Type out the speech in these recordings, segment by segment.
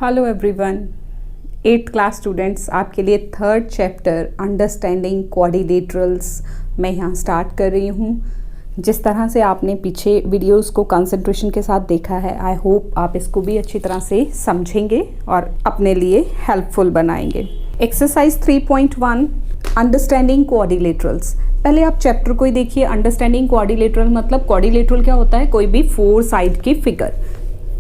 Hello everyone, 8th class students, आपके लिए third chapter understanding quadrilaterals मैं यहाँ स्टार्ट कर रही हूँ। जिस तरह से आपने पीछे वीडियोस को कंसंट्रेशन के साथ देखा है, आई होप आप इसको भी अच्छी तरह से समझेंगे और अपने लिए हेल्पफुल बनाएंगे। Exercise 3.1 understanding quadrilaterals. पहले आप चैप्टर को ही देखिए। अंडरस्टैंडिंग क्वाड्रिलेटरल मतलब क्वाड्रिलेटरल क्या होता है? कोई भी 4 साइड की फिगर,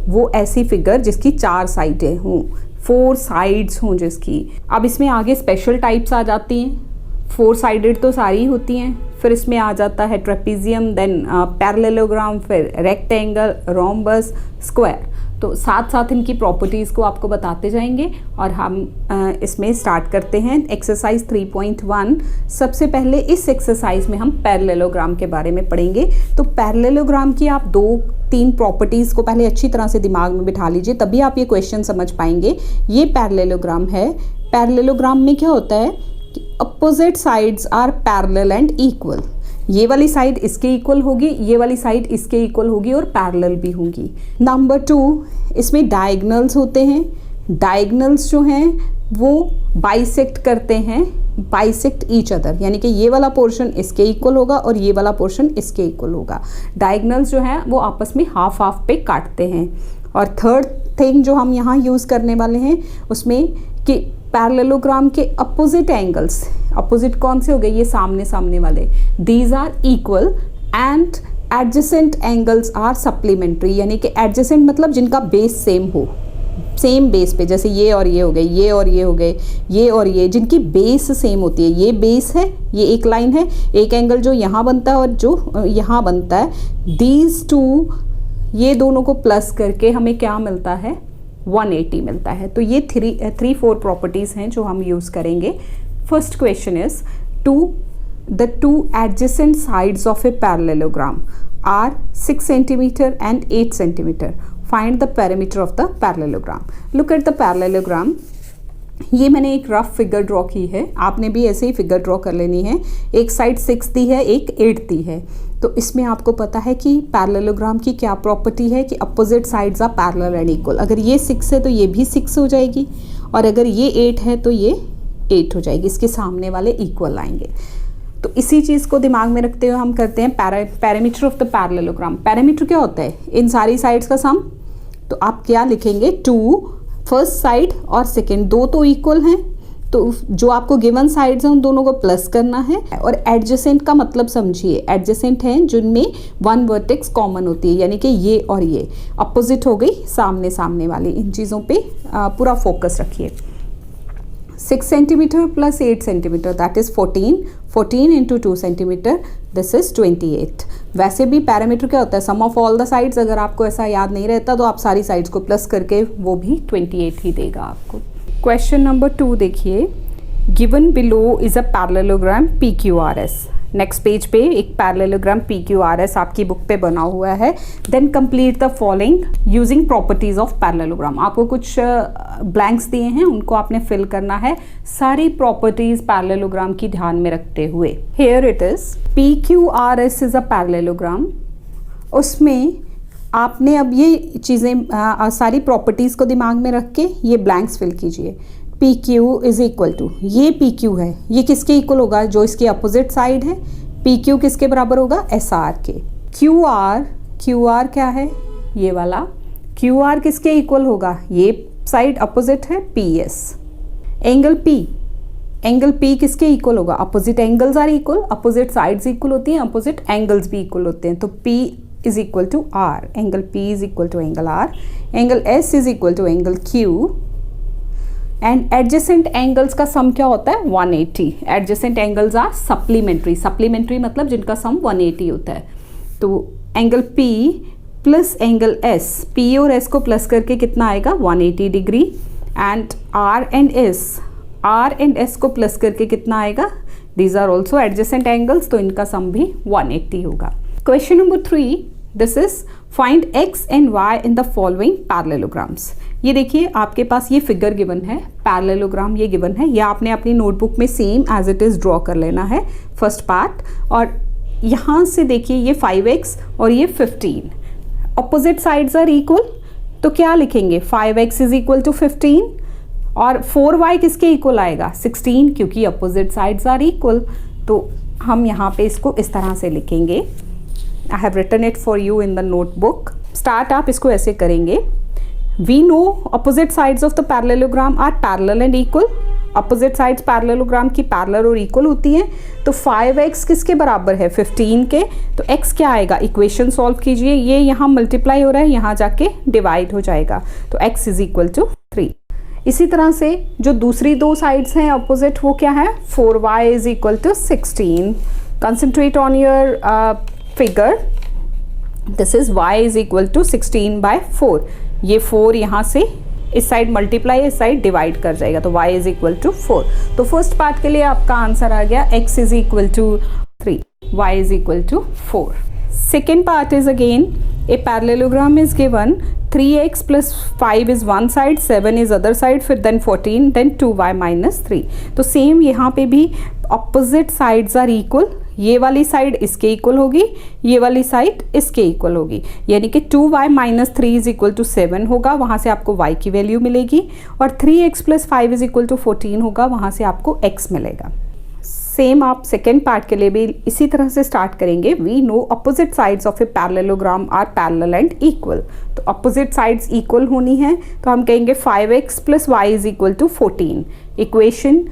वो ऐसी फिगर जिसकी 4 साइडें हों, 4 साइड्स हों जिसकी। अब इसमें आगे स्पेशल टाइप्स आ जाती हैं। 4 साइडेड तो सारी होती हैं, फिर इसमें आ जाता है ट्रेपीजियम, देन पैरेललोग्राम, फिर रेक्टेंगल, रोम्बस, स्क्वायर। तो साथ साथ इनकी प्रॉपर्टीज़ को आपको बताते जाएंगे और हम इसमें स्टार्ट करते हैं एक्सरसाइज 3.1। सबसे पहले इस एक्सरसाइज में हम पैरेललोग्राम के बारे में पढ़ेंगे। तो पैरेललोग्राम की आप 2-3 प्रॉपर्टीज़ को पहले अच्छी तरह से दिमाग में बिठा लीजिए, तभी आप ये क्वेश्चन समझ पाएंगे। ये पैरेललोग्राम है। पैरेललोग्राम में क्या होता है कि opposite sides are parallel and equal. ये वाली साइड इसके इक्वल होगी, ये वाली साइड इसके इक्वल होगी और पैरेलल भी होंगी। नंबर 2, इसमें डायगोनल्स होते हैं। डायगोनल्स जो हैं वो बाइसेक्ट करते हैं, बाइसेक्ट ईच अदर, यानी कि ये वाला पोर्शन इसके इक्वल होगा और ये वाला पोर्शन इसके इक्वल होगा। डायगोनल्स जो हैं वो आपस में हाफ हाफ पे काटते हैं। और थर्ड थिंग जो हम यहाँ यूज़ करने वाले हैं उसमें कि पैरेललोग्राम के अपोजिट एंगल्स, अपोजिट कौन से हो गए? ये सामने सामने वाले, these are equal and adjacent angles are supplementary. यानी कि एडजेसेंट मतलब जिनका बेस सेम हो, सेम बेस पे, जैसे ये और ये हो गए, ये और ये हो गए, ये और ये, जिनकी बेस सेम होती है। ये बेस है, ये एक लाइन है, एक एंगल जो यहाँ बनता है और जो यहाँ बनता है, दीज टू, ये दोनों को प्लस करके हमें क्या मिलता है? 180 मिलता है। तो ये 3-4 प्रॉपर्टीज़ हैं जो हम यूज़ करेंगे। First question is the two adjacent sides of a parallelogram are 6 cm and 8 cm. Find the perimeter of the parallelogram. Look at the parallelogram. ये मैंने एक रफ फिगर ड्रॉ की है, आपने भी ऐसे ही फिगर ड्रॉ कर लेनी है। एक साइड 6 दी है, एक 8 दी है। तो इसमें आपको पता है कि पैरेललोग्राम की क्या प्रॉपर्टी है कि opposite sides are parallel and equal. अगर ये 6 है तो ये भी 6 हो जाएगी, और अगर ये 8 है तो ये 8 हो जाएगी। इसके सामने वाले इक्वल आएंगे। तो इसी चीज़ को दिमाग में रखते हुए हम करते हैं parameter of the parallelogram. Parameter क्या होता है? इन सारी साइड्स का सम। तो आप क्या लिखेंगे? 2 फर्स्ट साइड और सेकेंड, दो तो इक्वल हैं, तो जो आपको गिवन साइड्स हैं उन दोनों को प्लस करना है। और एडजेसेंट का मतलब समझिए, एडजेसेंट हैं जिनमें 1 वर्टेक्स कॉमन होती है, यानी कि ये और ये अपोजिट हो गई, सामने सामने वाली। इन चीज़ों पे पूरा फोकस रखिए। 6 cm plus 8 cm, that is 14 into 2 cm, this is 28। वैसे भी पैरामीटर क्या होता है? सम ऑफ ऑल द साइड्स। अगर आपको ऐसा याद नहीं रहता तो आप सारी साइड्स को प्लस करके वो भी 28 ही देगा आपको। क्वेश्चन नंबर 2 देखिए। Given below is a parallelogram PQRS। Next page पे एक पैरेललोग्राम PQRS आपकी बुक पे बना हुआ है। Then complete the following using properties of parallelogram. आपको कुछ ब्लैंक्स दिए हैं, उनको आपने फिल करना है सारी प्रॉपर्टीज पैरेललोग्राम की ध्यान में रखते हुए। Here it is, PQRS is a parallelogram. उसमें आपने अब ये चीज़ें सारी प्रॉपर्टीज़ को दिमाग में रख के ये ब्लैंक्स फिल कीजिए। PQ इज इक्वल टू, ये PQ है, ये किसके इक्वल होगा? जो इसकी अपोजिट साइड है। PQ किसके बराबर होगा? SR के। QR क्या है? ये वाला। QR किसके इक्वल होगा? ये साइड अपोजिट है, PS। एंगल P किसके इक्वल होगा? Opposite angles are equal, opposite sides equal होती हैं, अपोजिट एंगल्स भी इक्वल होते हैं। तो P is equal to R, angle P is equal to angle R, angle S is equal to angle Q। And adjacent angles का sum क्या होता है? 180। Adjacent angles are supplementary. Supplementary मतलब जिनका सम 180 होता है। तो angle P plus angle S, P और S को प्लस करके कितना आएगा? 180 degree. And R and S को प्लस करके कितना आएगा? These are also adjacent angles, तो इनका सम भी 180 होगा। Question number 3, this is find x and y in the following parallelograms. ये देखिए आपके पास ये फिगर गिवन है, पैरेललोग्राम ये गिवन है, ये आपने अपनी नोटबुक में same as it is draw कर लेना है फर्स्ट पार्ट। और यहाँ से देखिए ये 5x और ये 15, अपोजिट साइड्स आर इक्वल, तो क्या लिखेंगे 5x इज इक्वल टू 15 और 4y किसके इक्वल आएगा 16, क्योंकि अपोजिट साइड्स आर इक्वल। तो हम यहाँ पे इसको इस तरह से लिखेंगे। I have written it for you in the notebook. Start आप इसको ऐसे करेंगे, we know opposite sides of the parallelogram are parallel and equal. Opposite sides parallelogram की पैरेलल और इक्वल होती हैं। तो 5x किसके बराबर है 15 के, तो x क्या आएगा, इक्वेशन सॉल्व कीजिए, ये यहाँ मल्टीप्लाई हो रहा है, यहाँ जाके डिवाइड हो जाएगा, तो x इज इक्वल टू 3। इसी तरह से जो दूसरी दो साइड्स हैं अपोजिट, वो क्या है 4y is equal to 16। Concentrate on your figure, this is y is equal to 16/4। ये 4 यहाँ से इस साइड मल्टीप्लाई, इस साइड डिवाइड कर जाएगा, तो y इज इक्वल टू 4। तो फर्स्ट पार्ट के लिए आपका आंसर आ गया x is equal to 3, y is equal to 4। Second part is again a parallelogram is given 3x plus 5 is one side, 7 is other side, फिर then 14, then 2y minus 3। तो same यहाँ पे भी opposite sides are equal। ये वाली side इसके equal होगी, ये वाली साइड इसके इक्वल होगी, यानी कि 2y minus 3 is equal to 7 होगा, वहाँ से आपको y की वैल्यू मिलेगी, और 3x plus 5 is equal to 14 होगा, वहाँ से आपको x मिलेगा। सेम आप सेकेंड पार्ट के लिए भी इसी तरह से स्टार्ट करेंगे। We know opposite sides of a parallelogram are parallel and equal. तो अपोजिट साइड्स इक्वल होनी है, तो हम कहेंगे 5x plus y is equal to 14। Equation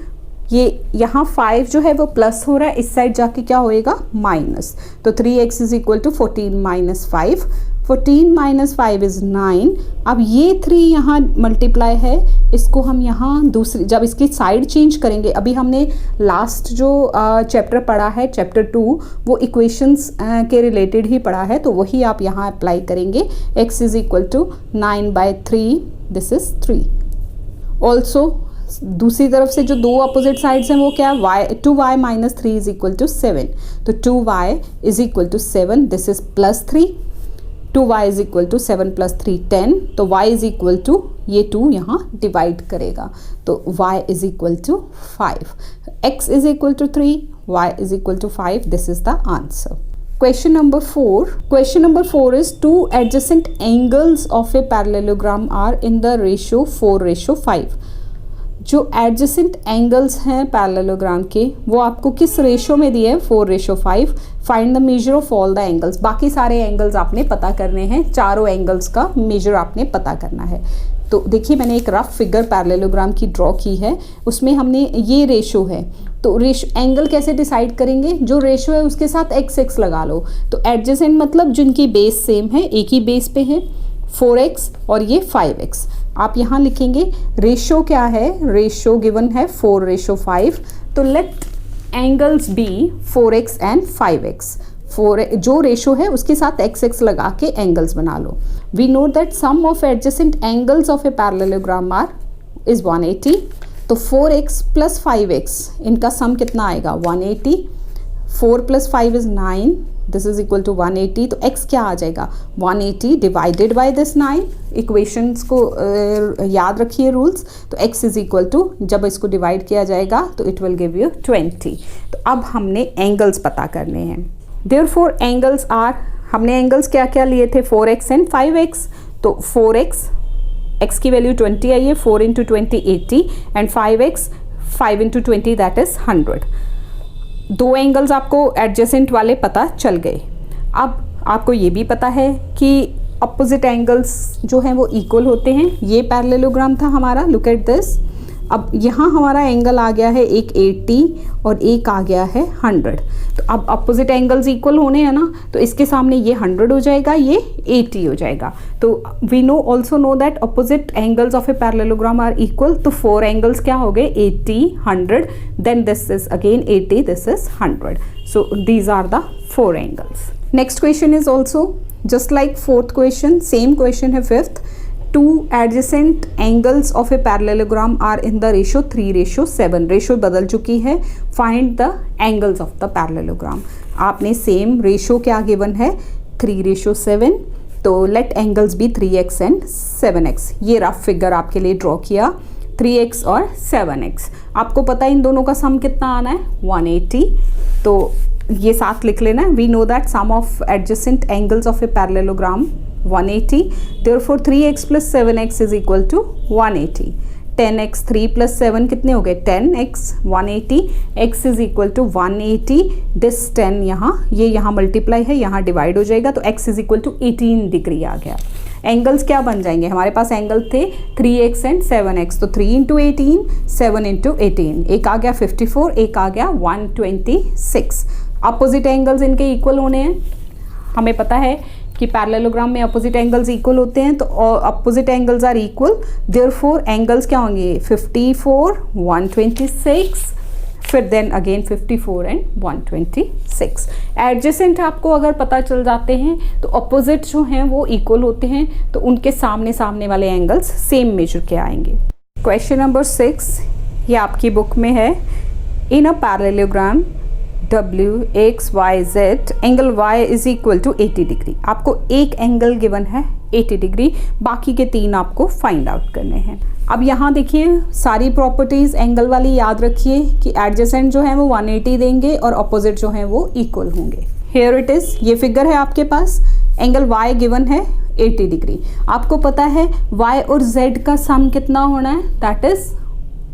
ये यहाँ 5 जो है वो प्लस हो रहा है, इस साइड जाके क्या होएगा माइनस, तो 3x is equal to 14 minus 5। 14 minus 5 is 9। अब ये 3 यहाँ मल्टीप्लाई है, इसको हम यहाँ दूसरी जब इसकी साइड चेंज करेंगे, अभी हमने लास्ट जो चैप्टर पढ़ा है चैप्टर 2, वो इक्वेशंस के रिलेटेड ही पढ़ा है, तो वही आप यहाँ अप्लाई करेंगे। x is equal to 9/3, this is 3। Also दूसरी तरफ से जो दो अपोजिट साइड्स हैं वो क्या है 2y minus 3 is equal to 7, तो 2y is equal to 7, this is plus 3। 2y is equal to 7 plus 3 10, तो y इज इक्वल टू ये 2 यहाँ डिवाइड करेगा, तो y is equal to 5। x is equal to 3, y is equal to 5, this is the answer. Question number 4. Question number 4 is two adjacent angles of a parallelogram are in the ratio 4:5. जो adjacent angles हैं parallelogram के वो आपको किस ratio में दिए हैं 4:5। Find the measure of all the angles. बाकी सारे एंगल्स आपने पता करने हैं, चारों एंगल्स का मेजर आपने पता करना है। तो देखिए मैंने एक रफ फिगर पैरेललोग्राम की ड्रॉ की है, उसमें हमने ये रेशो है, तो एंगल कैसे डिसाइड करेंगे, जो रेशो है उसके साथ x लगा लो। तो एडजेसेंट मतलब जिनकी बेस सेम है, एक ही बेस पे है, 4x और ये 5x। आप यहाँ लिखेंगे रेशो क्या है, रेशो गिवन है 4:5, तो late angles B 4x and 5x। जो रेशो है उसके साथ x लगा के एंगल्स बना लो। We know that sum of adjacent angles of a parallelogram are is 180, तो 4x प्लस 5x इनका सम कितना आएगा 180। 4 plus 5 is 9, this is equal to 180, तो x क्या आ जाएगा 180 डिवाइडेड बाय दिस 9। इक्वेशंस को याद रखिए रूल्स, तो x इज इक्वल टू जब इसको डिवाइड किया जाएगा तो इट विल गिव यू 20। तो अब हमने एंगल्स पता करने हैं। देयरफॉर एंगल्स आर, हमने एंगल्स क्या क्या लिए थे 4x एंड 5x, तो 4x x की वैल्यू 20 आई है, 4 into 20 80 and 5x 5 into 20 that is 100। दो एंगल्स आपको एडजेसेंट वाले पता चल गए। अब आपको ये भी पता है कि अपोजिट एंगल्स जो हैं वो इक्वल होते हैं। ये पैरेललोग्राम था हमारा, लुक एट दिस। अब यहाँ हमारा एंगल आ गया है एक 80 और एक आ गया है 100। तो अब अपोजिट एंगल्स इक्वल होने हैं ना, तो इसके सामने ये 100 हो जाएगा, ये 80 हो जाएगा। तो we know also know that opposite angles of a parallelogram are equal. तो 4 एंगल्स क्या हो गए 80 100, then this is again 80, this is 100। So these are the 4 angles. Next question is also just like fourth question, same question है fifth. Two adjacent angles of a parallelogram are in the ratio 3:7। Ratio बदल चुकी है। Find the angles of the parallelogram। आपने same ratio क्या given है 3:7, तो let angles be 3x and 7x। ये rough figure आपके लिए ड्रॉ किया, 3x और 7x। आपको पता है इन दोनों का सम कितना आना है 180, तो ये साथ लिख लेना। We know that sum of adjacent angles of a parallelogram 180. Therefore 3x plus 7x is equal to 180. 10x 3 plus 7 कितने हो गए 10x 180. x is equal to 180. This 10 ये यहाँ मल्टीप्लाई है, यहाँ डिवाइड हो जाएगा, तो x is equal to 18 degree आ गया. एंगल्स क्या बन जाएंगे, हमारे पास एंगल थे 3x एंड 7x, तो 3 इंटू 18 7 इंटू 18, एक आ गया 54, एक आ गया 126. अपोजिट एंगल्स इनके इक्वल होने हैं. हमें पता है कि पैरेललोग्राम में अपोजिट एंगल्स इक्वल होते हैं, तो opposite angles are equal, therefore angles क्या होंगे 54 126, फिर देन अगेन 54 एंड 126. एडजेसेंट आपको अगर पता चल जाते हैं तो अपोजिट जो हैं वो इक्वल होते हैं, तो उनके सामने सामने वाले एंगल्स सेम मेजर के आएंगे. क्वेश्चन नंबर 6 ये आपकी बुक में है. In a parallelogram W X Y Z angle Y is equal to 80 degree. आपको एक एंगल गिवन है 80 डिग्री, बाकी के 3 आपको फाइंड आउट करने हैं. अब यहाँ देखिए सारी प्रॉपर्टीज़ एंगल वाली याद रखिए कि एडजेसेंट जो है वो 180 देंगे और अपोजिट जो है वो इक्वल होंगे. हियर इट इज़, ये फिगर है आपके पास, एंगल Y गिवन है 80 डिग्री. आपको पता है Y और Z का सम कितना होना है, दैट इज़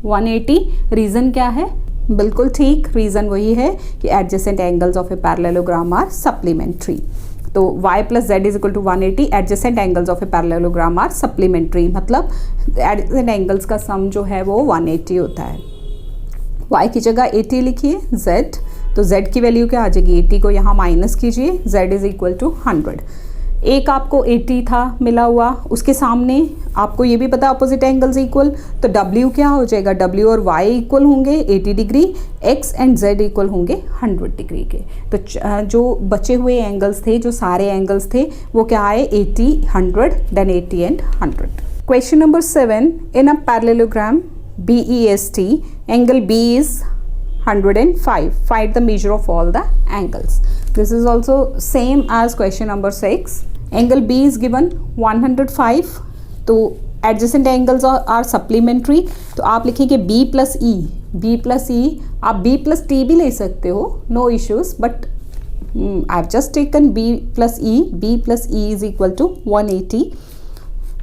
180. रीज़न क्या है, बिल्कुल ठीक, रीज़न वही है कि adjacent angles of a parallelogram are supplementary. तो y plus z is equal to 180, adjacent angles of a parallelogram are supplementary, मतलब एडजेसेंट एंगल्स का सम जो है वो 180 होता है. y की जगह 80 लिखिए, z, तो z की वैल्यू क्या आ जाएगी, 80 को यहाँ माइनस कीजिए, z इज इक्वल टू 100. एक आपको 80 था मिला हुआ, उसके सामने आपको ये भी पता अपोजिट एंगल्स इक्वल, तो W क्या हो जाएगा, W और Y इक्वल होंगे 80 degree, X and Z equal होंगे 100 डिग्री के. तो जो बचे हुए एंगल्स थे, जो सारे एंगल्स थे वो क्या आए 80 100 then 80 and 100. Question number 7, in a parallelogram BEST angle B is 105. Find the measure of all the angles. This is also same as question number 6. Angle B is given 105. तो adjacent angles are supplementary. तो आप लिखेंगे B plus E. B plus E, आप B plus T भी ले सकते हो, no issues. But I've just taken B plus E. B plus E is equal to 180.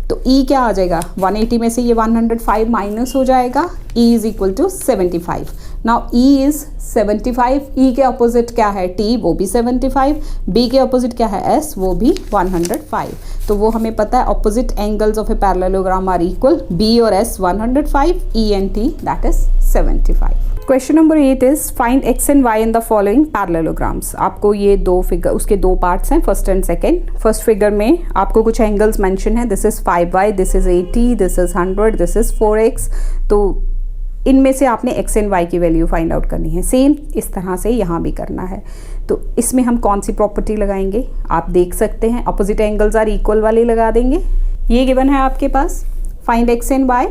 तो E क्या आ जाएगा, 180 में से ये 105 माइनस हो जाएगा, E is equal to 75. Now E is 75. E के अपोजिट क्या है T, वो भी 75. B के अपोजिट क्या है S, वो भी 105. तो वो हमें पता है opposite angles of a parallelogram are equal, B और S 105, E and T that is 75. Question number 8 is find x and y in the following parallelograms. आपको ये दो फिगर, उसके दो पार्ट्स हैं, first and second. First figure में आपको कुछ एंगल्स मेंशन है, this is 5y, this is 80, this is 100, this is 4x. तो इनमें से आपने x एंड y की वैल्यू फाइंड आउट करनी है. सेम इस तरह से यहाँ भी करना है. तो इसमें हम कौन सी प्रॉपर्टी लगाएंगे, आप देख सकते हैं अपोजिट एंगल्स आर इक्वल वाली लगा देंगे. ये गिवन है आपके पास, find x and y.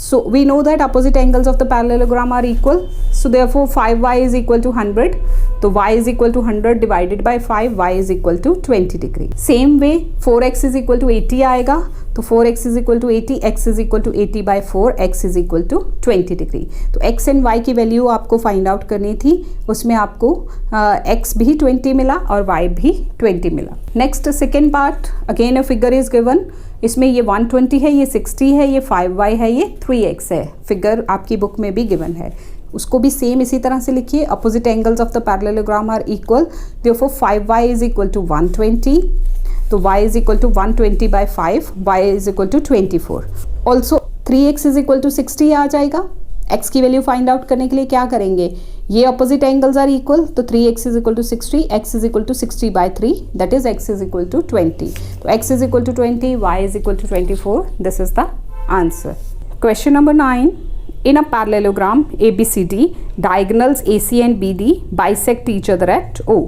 So we know that opposite angles of the parallelogram are equal. So therefore 5y is equal to 100. तो y is equal to 100 divided by 5, y is equal to 20 degree. Same way 4x is equal to 80 आएगा. तो 4x is equal to 80, x is equal to 80 by 4, x is equal to 20 degree. तो x and y की value आपको find out करनी थी. उसमें आपको x भी 20 मिला और y भी 20 मिला. Next second part, again a figure is given. इसमें ये 120 है, ये 60 है, ये 5y है, ये 3x है. फिगर आपकी बुक में भी गिवन है, उसको भी सेम इसी तरह से लिखिए. Opposite angles of the parallelogram are equal, therefore 5y is equal to 120. तो y is equal to 120 by 5, y is equal to 24. Also 3x is equal to 60 आ जाएगा. x की वैल्यू फाइंड आउट करने के लिए क्या करेंगे, ये अपोजिट एंगल्स आर इक्वल, तो 3x is equal to 60, x is equal to 60 by 3, that is x is equal to 20. तो x is equal to 20, y is equal to 24. This is the answer. Question number 9, in a parallelogram ABCD diagonals AC and BD bisect each other at O.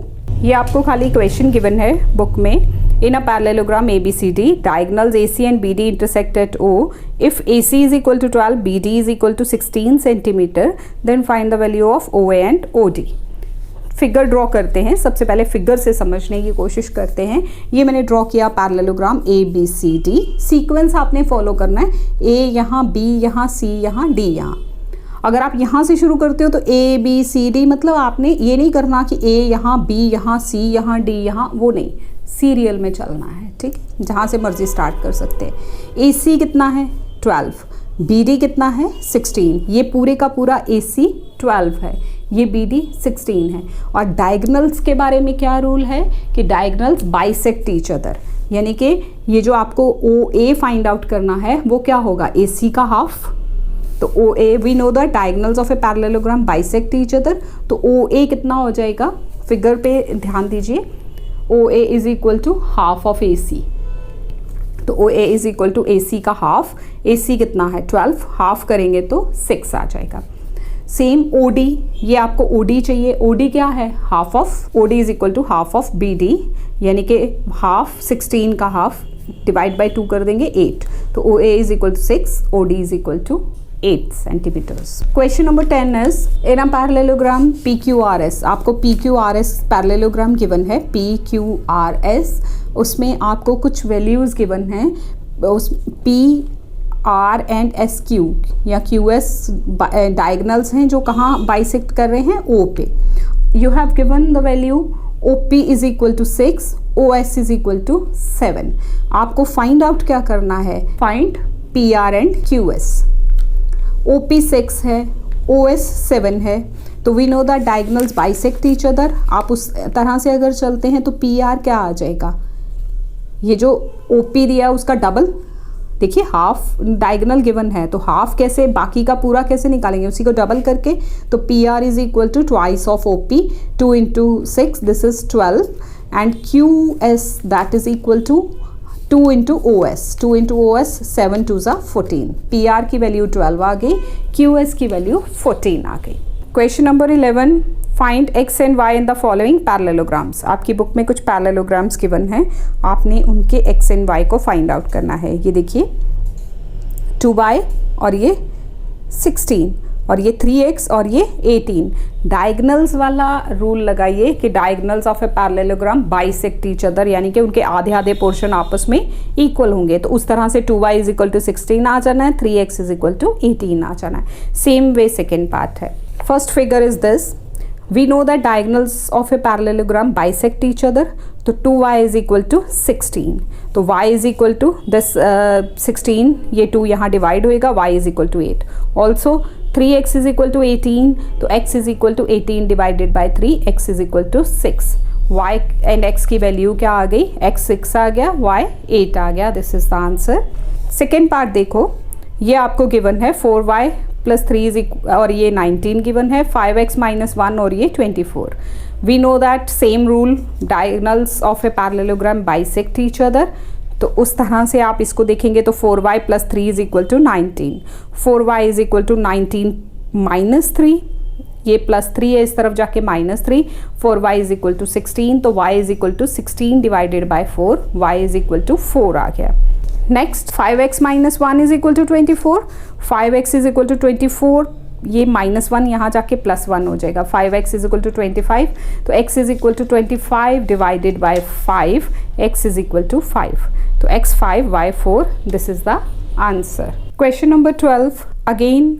ये आपको खाली question given है book में. In a parallelogram ABCD, diagonals AC and BD intersect at O. If AC is equal to 12, BD is equal to 16 centimeter, then find the value of OA and OD. Figure draw करते हैं. सबसे पहले figure से समझने की कोशिश करते हैं. ये मैंने ड्रॉ किया पैरेललोग्राम ABCD. सीक्वेंस आपने फॉलो करना है, A यहाँ, B यहाँ, C यहाँ, D यहाँ. अगर आप यहाँ से शुरू करते हो तो ABCD, मतलब आपने ये नहीं करना कि A यहाँ, B यहाँ, C यहाँ, D यहाँ, वो नहीं. सीरियल में चलना है, ठीक, जहाँ से मर्जी स्टार्ट कर सकते हैं। AC कितना है 12, BD कितना है 16, ये पूरे का पूरा AC 12 है, ये BD 16 है। और डायगनल्स के बारे में क्या रूल है कि डायगनल्स बाइसेक्ट ईच अदर, यानी कि ये जो आपको OA फाइंड आउट करना है वो क्या होगा, AC का हाफ। तो OA we know the diagonals of a parallelogram bisect each other, तो OA कितना हो जाएगा, फिगर पे ध्यान दीजिए, OA is equal to half of AC। तो OA is equal to AC का हाफ, AC कितना है 12, हाफ करेंगे तो 6 आ जाएगा। सेम OD, ये आपको OD चाहिए, OD क्या है, half of, OD is equal to half of BD, यानी कि हाफ 16 का हाफ डिवाइड बाई 2 कर देंगे 8, तो OA is equal to 6, OD is equal to 8 centimetres. Question number 10 is in a parallelogram PQRS, आपको PQRS पैरेललोग्राम गिवन है, PQRS, उसमें आपको कुछ वैल्यूज़ गिवन हैं, उस P R एंड SQ या QS डायगनल्स हैं जो कहाँ बाइसेक्ट कर रहे हैं, O पे। You have given the value OP is equal to 6, OS is equal to 7। आपको फाइंड आउट क्या करना है, find PR and QS। OP 6 है, OS 7 है, तो we know the diagonals bisect each other. आप उस तरह से अगर चलते हैं तो PR क्या आ जाएगा, ये जो OP दिया उसका डबल, देखिए हाफ डायगनल गिवन है तो हाफ कैसे, बाकी का पूरा कैसे निकालेंगे, उसी को डबल करके, तो PR is equal to twice of OP, 2 into 6 this is 12 and QS that is equal to 2 into OS, 2 into OS 7 2 ज़ा 14, PR की वैल्यू 12 आ गई, QS की वैल्यू 14 आ गई। Question number 11, find X and Y in the following parallelograms. आपकी book में कुछ parallelograms given हैं, आपने उनके X एंड Y को फाइंड आउट करना है। ये देखिए 2y और ये 16 और ये 3x और ये 18। डायगनल्स वाला रूल लगाइए कि diagonals of a parallelogram bisect each other, यानी कि उनके आधे आधे पोर्शन आपस में इक्वल होंगे। तो उस तरह से 2y इज इक्वल टू 16 आ जाना है, 3x इज इक्वल टू 18 आ जाना है। सेम वे सेकेंड पार्ट है। First figure is this, we know that diagonals of a parallelogram bisect each other, तो 2y इज इक्वल टू 16, तो y is equal to this 16, ये 2 यहाँ divide होएगा, y is equal to 8। Also 3x is equal to 18, तो x is equal to 18 divided by 3, x is equal to 6। y and x की value क्या आ गई, x 6 आ गया, y 8 आ गया। This is the answer. Second part देखो, ये आपको given है 4y प्लस 3 और ये 19 गिवन है, 5x माइनस 1 और ये 24। We know that same rule, diagonals of a parallelogram bisect each other, तो उस तरह से आप इसको देखेंगे तो 4y plus 3 is equal to 19, 4y is equal to 19 minus 3, ये प्लस 3 है इस तरफ जाके minus 3, 4y is equal to 16, तो y is equal to 16 divided by 4, y is equal to 4 आ गया। Next 5x minus 1 is equal to 24, 5x is equal to 24, ये minus 1 यहाँ जाके प्लस 1 हो जाएगा, 5x इज इक्वल टू 25, तो x is equal to 25 divided by 5, x is equal to 5, तो x 5 y 4, this is the answer. Question number 12, again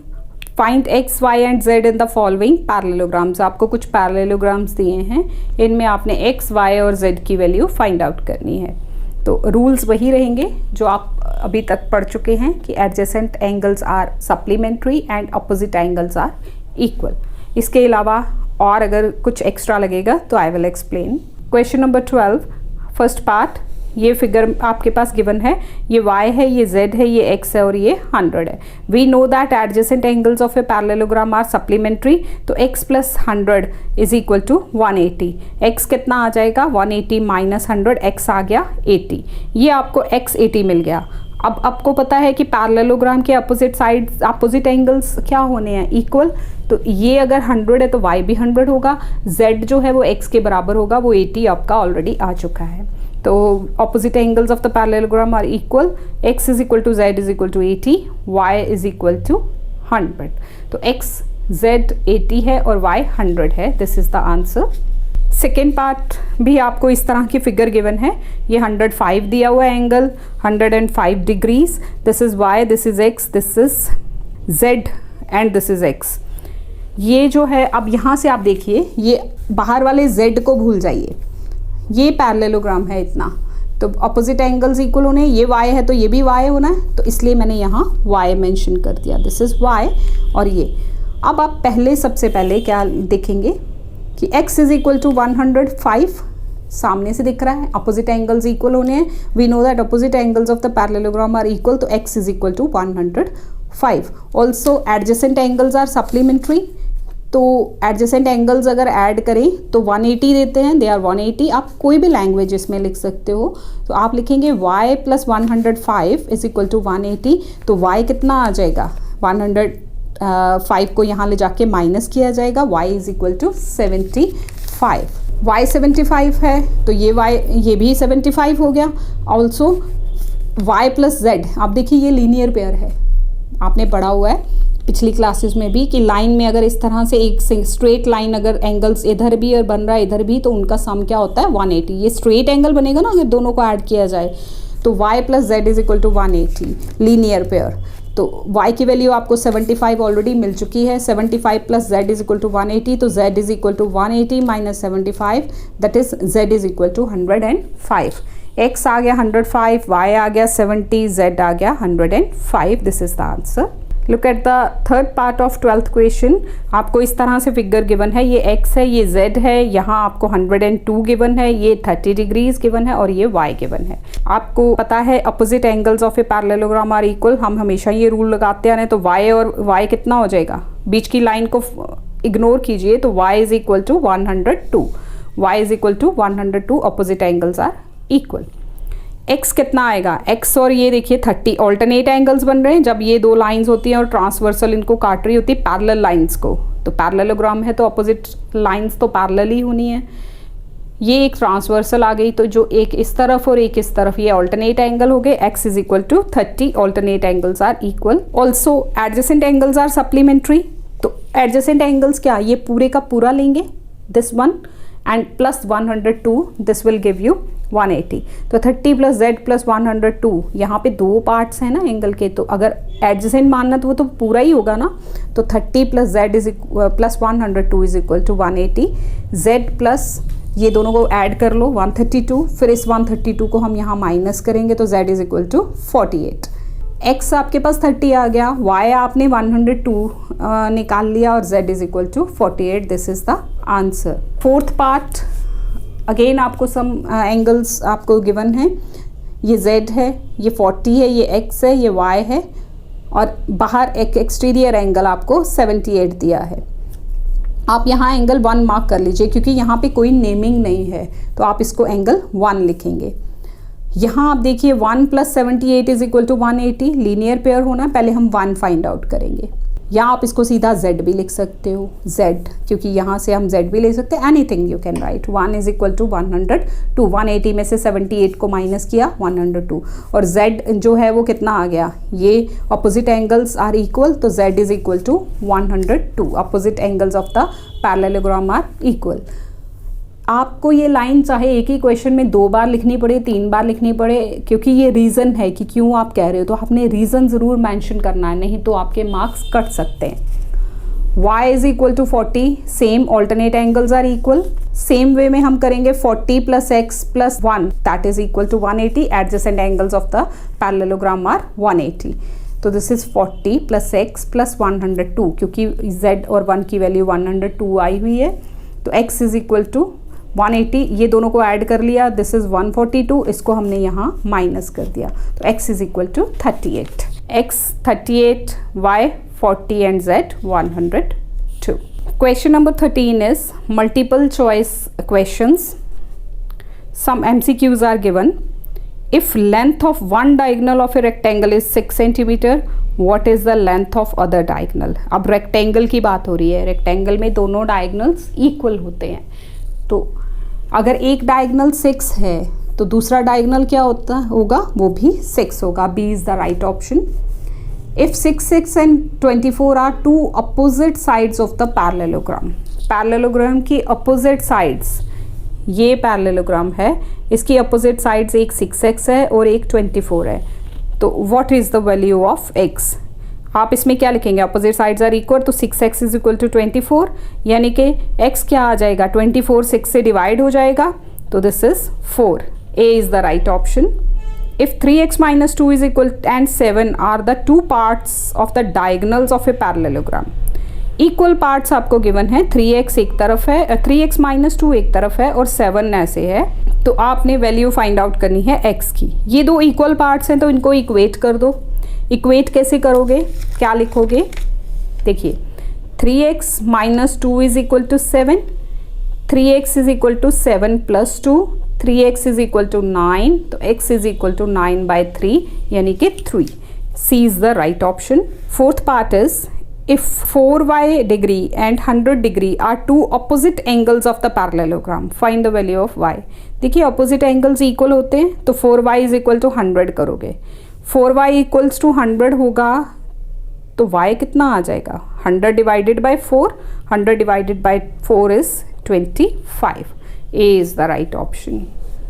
find x, y and z in the following parallelograms. आपको कुछ parallelograms दिए हैं, इनमें आपने x, y और z की value find out करनी है। तो रूल्स वही रहेंगे जो आप अभी तक पढ़ चुके हैं कि adjacent angles are supplementary and opposite angles are equal. इसके अलावा और अगर कुछ एक्स्ट्रा लगेगा तो I will explain. Question number 12, first part, ये फिगर आपके पास गिवन है, ये y है, ये z है, ये x है और ये 100 है। We know that adjacent angles of a parallelogram are supplementary, तो x plus 100 is equal to 180। x कितना आ जाएगा, 180 माइनस 100, x आ गया 80, ये आपको x 80 मिल गया। अब आपको पता है कि पैरेललोग्राम के अपोजिट साइड अपोजिट एंगल्स क्या होने हैं, इक्वल, तो ये अगर 100 है तो y भी 100 होगा, z जो है वो x के बराबर होगा, वो 80 आपका ऑलरेडी आ चुका है। तो opposite angles of the parallelogram are equal, x is equal to z is equal to 80, y is equal to 100, तो x z 80 है और y 100 है। This is the answer. Second part भी आपको इस तरह की फिगर गिवन है, ये 105 दिया हुआ है angle, 105 degrees, this is y, this is x, this is z and this is x। ये जो है, अब यहाँ से आप देखिए, ये बाहर वाले z को भूल जाइए, ये पैरेललोग्राम है इतना, तो अपोजिट एंगल्स इक्वल होने, ये y है तो ये भी y होना है, तो इसलिए मैंने यहाँ y मेंशन कर दिया, दिस इज़ y। और ये अब आप पहले सबसे पहले क्या देखेंगे कि x इज इक्वल टू 105 सामने से दिख रहा है, अपोजिट एंगल्स इक्वल होने हैं, we know that opposite angles of the parallelogram are equal, तो x is equal to 105। Also adjacent angles are supplementary, तो एडजेसेंट एंगल्स अगर ऐड करें तो 180 देते हैं, दे आर 180। आप कोई भी लैंग्वेज इसमें लिख सकते हो, तो आप लिखेंगे y plus 105 is equal to 180, तो y कितना आ जाएगा, 105 को यहाँ ले जाके माइनस किया जाएगा, y is equal to 75। y 75 है तो ये भी 75 हो गया। ऑल्सो y प्लस z, आप देखिए ये लीनियर पेयर है, आपने पढ़ा हुआ है पिछली क्लासेस में भी कि लाइन में अगर इस तरह से एक स्ट्रेट लाइन अगर एंगल्स इधर भी और बन रहा है इधर भी, तो उनका सम क्या होता है 180। ये स्ट्रेट एंगल बनेगा ना अगर दोनों को ऐड किया जाए, तो y plus z is equal to 180, linear pair. तो y की वैल्यू आपको 75 ऑलरेडी मिल चुकी है, 75 plus z is equal to 180, तो z is equal to 180 minus 75, that is z is equal to 105। x आ गया 105, y आ गया 70, z आ गया 105, this is the answer. Look at the third part of 12th question. आपको इस तरह से figure given है, ये x है, ये z है, यहाँ आपको 102 गिवन है, ये 30 डिग्रीज गिवन है और ये y गिवन है। आपको पता है opposite angles of a parallelogram are equal, हम हमेशा ये रूल लगाते आ रहे हैं, तो y और y कितना हो जाएगा, बीच की लाइन को इग्नोर कीजिए, तो y is equal to 102, y is equal to 102, opposite angles are equal. x कितना आएगा, x और ये देखिए 30 ऑल्टरनेट एंगल्स बन रहे हैं, जब ये दो लाइंस होती हैं और ट्रांसवर्सल इनको काट रही होती है पैरेलल लाइंस को, तो पैरेललोग्राम है तो अपोजिट लाइंस तो पैरेलल ही होनी है। ये एक ट्रांसवर्सल आ गई, तो जो एक इस तरफ और एक इस तरफ, ये ऑल्टरनेट एंगल हो गए, x is equal to 30, alternate angles are equal. Also adjacent angles are supplementary, तो एडजेसेंट एंगल्स क्या, ये पूरे का पूरा लेंगे, this one and plus 102, this will give you 180। तो 30 प्लस z प्लस 102, यहाँ पे दो पार्ट्स हैं ना एंगल के, तो अगर एडजेसेंट मानना तो वो तो पूरा ही होगा ना, तो 30 plus z is plus 102 is equal to 180, z plus ये दोनों को ऐड कर लो 132, फिर इस 132 को हम यहाँ माइनस करेंगे तो z is equal to 48। x आपके पास 30 आ गया, y आपने 102 निकाल लिया और z is equal to 48, this is the answer. Fourth part again आपको सम एंगल्स आपको गिवन है, ये z है, ये 40 है, ये x है, ये y है, और बाहर एक एक्सटीरियर एंगल आपको 78 दिया है। आप यहाँ एंगल 1 मार्क कर लीजिए, क्योंकि यहाँ पे कोई नेमिंग नहीं है, तो आप इसको एंगल 1 लिखेंगे। यहाँ आप देखिए 1 plus 78 is equal to 180, linear pair होना, पहले हम 1 फाइंड आउट करेंगे। या आप इसको सीधा z भी लिख सकते हो, z, क्योंकि यहाँ से हम z भी ले सकते हैं, anything you can write. 1 is equal to 102, 180 में से 78 को माइनस किया 102, और z जो है वो कितना आ गया, ये अपोजिट एंगल्स आर इक्वल, तो z is equal to 102, opposite angles of the parallelogram are equal. आपको ये लाइन चाहे एक ही क्वेश्चन में 2 बार लिखनी पड़े, 3 बार लिखनी पड़े, क्योंकि ये रीज़न है कि क्यों आप कह रहे हो, तो आपने रीज़न ज़रूर मेंशन करना है, नहीं तो आपके मार्क्स कट सकते हैं। y is equal to 40, same alternate angles are equal, same way में हम करेंगे 40 plus x plus 1 that is equal to 180, adjacent angles of the parallelogram are 180, तो this is 40 plus x plus 102, क्योंकि z और 1 की value 102 आई हुई है, तो x इज इक्वल टू 180, ये दोनों को ऐड कर लिया, दिस इज 142, इसको हमने यहाँ माइनस कर दिया, तो x is equal to 38, x 38, y 40 and z 102। Question number 13 is multiple choice questions, some MCQs are given. If length of one diagonal of a rectangle is 6 centimeter, what is the length of other diagonal. अब rectangle की बात हो रही है, rectangle में दोनों diagonals equal होते हैं, तो अगर एक डायगोनल 6 है तो दूसरा डायगोनल क्या होगा, वो भी 6 होगा, B is the right option. If 6, 6 and 24 are two opposite sides of the parallelogram, parallelogram की अपोजिट साइड्स, ये पैरेललोग्राम है, इसकी अपोजिट साइड्स एक 6x है और एक 24 है, तो what is the value of x। आप इसमें क्या लिखेंगे, अपोजिट साइड्स आर इक्वल, तो 6x इज इक्वल टू 24, यानी कि x क्या आ जाएगा, 24 6 से डिवाइड हो जाएगा, तो this is 4. A is the right option. If 3x minus 2 is equal and 7 are the two parts of the diagonals of a parallelogram. Equal parts आपको given है, 3x एक तरफ है, 3x माइनस 2 एक तरफ है और 7 ऐसे है, तो आपने वैल्यू फाइंड आउट करनी है x की. ये दो इक्वल पार्ट्स हैं तो इनको इक्वेट कर दो. इक्वेट कैसे करोगे, क्या लिखोगे, देखिए 3x minus 2 is equal to 7, 3x is equal to 7 plus 2, 3x is equal to 9, तो x इज इक्वल टू 9/3 यानी कि 3. C is the right option. Fourth part is if 4y degree and 100 degree are two opposite angles of the parallelogram, find the value of y. देखिए opposite angles equal होते हैं तो 4y is equal to 100 करोगे, 4y equals to 100 होगा तो y कितना आ जाएगा, 100 divided by 4, 100 divided by 4 is 25. A is the right option.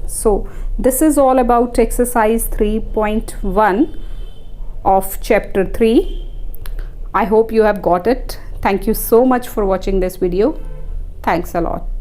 So this is all about exercise 3.1 of chapter 3. I hope you have got it. Thank you so much for watching this video. Thanks a lot.